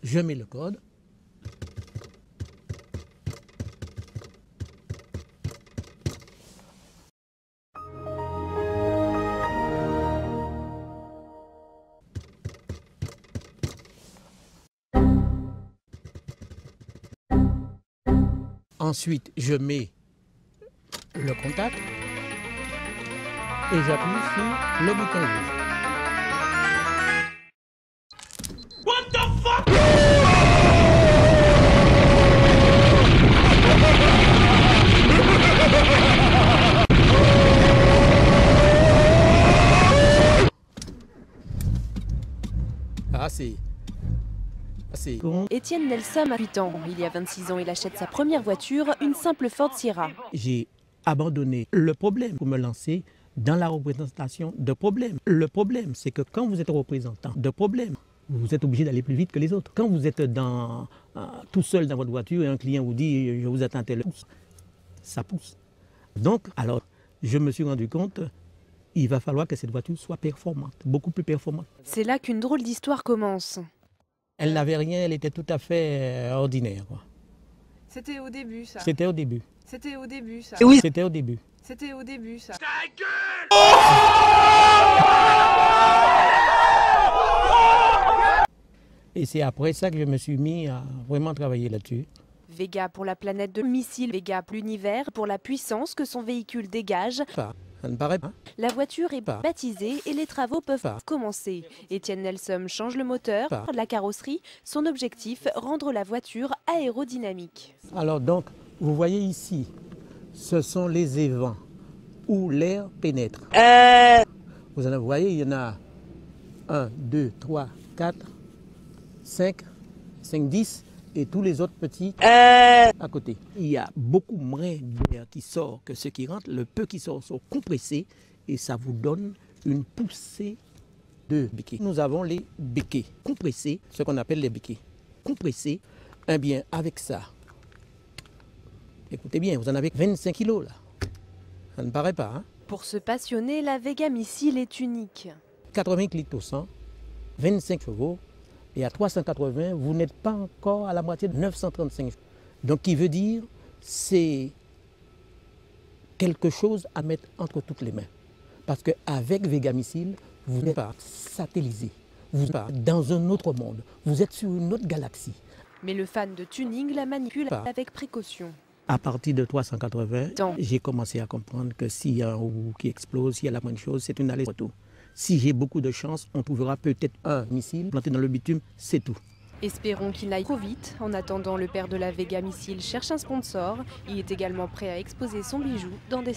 Je mets le code. Ensuite, je mets le contact et j'appuie sur le bouton rouge. What the fuck? Ah, c'est bon. Étienne Nelson a 8 ans. Il y a 26 ans, il achète sa première voiture, une simple Ford Sierra. J'ai abandonné le problème pour me lancer dans la représentation de problèmes. Le problème, c'est que quand vous êtes représentant de problèmes, vous êtes obligé d'aller plus vite que les autres. Quand vous êtes tout seul dans votre voiture et un client vous dit « je vous attends tel heure », ça pousse. Donc, alors, je me suis rendu compte, il va falloir que cette voiture soit performante, beaucoup plus performante. C'est là qu'une drôle d'histoire commence. Elle n'avait rien, elle était tout à fait ordinaire. C'était au début, ça. C'était au début. C'était au début, ça. Oui. C'était au début. C'était au début, ça. Ta gueule! Et c'est après ça que je me suis mis à vraiment travailler là-dessus. Vega pour la planète de missile, Vega pour l'univers, pour la puissance que son véhicule dégage. Ça ne paraît pas. La voiture est baptisée et les travaux peuvent commencer. Étienne Nelson change le moteur, la carrosserie. Son objectif, rendre la voiture aérodynamique. Alors donc, vous voyez ici, ce sont les évents où l'air pénètre. Vous voyez, il y en a 1, 2, 3, 4, 5, 10 et tous les autres petits à côté. Il y a beaucoup moins d'air qui sort que ce qui rentre. Le peu qui sort sont compressés et ça vous donne une poussée de béquets. Nous avons les béquets compressés, ce qu'on appelle les béquets compressés. Eh bien, avec ça, écoutez bien, vous en avez 25 kilos là. Ça ne paraît pas, hein? Pour se passionner, la Vega Missile est unique. 80 litres au 100, 25 chevaux. Et à 380, vous n'êtes pas encore à la moitié de 935. Donc, qui veut dire, c'est quelque chose à mettre entre toutes les mains. Parce qu'avec Vega Missile, vous n'êtes pas satellisé. Vous n'êtes pas dans un autre monde. Vous êtes sur une autre galaxie. Mais le fan de tuning la manipule avec précaution. À partir de 380, j'ai commencé à comprendre que s'il y a un roue qui explose, s'il y a la moindre chose, c'est une aller-retour. Si j'ai beaucoup de chance, on trouvera peut-être un missile planté dans le bitume, c'est tout. Espérons qu'il n'aille trop vite. En attendant, le père de la Vega Missile cherche un sponsor. Il est également prêt à exposer son bijou dans des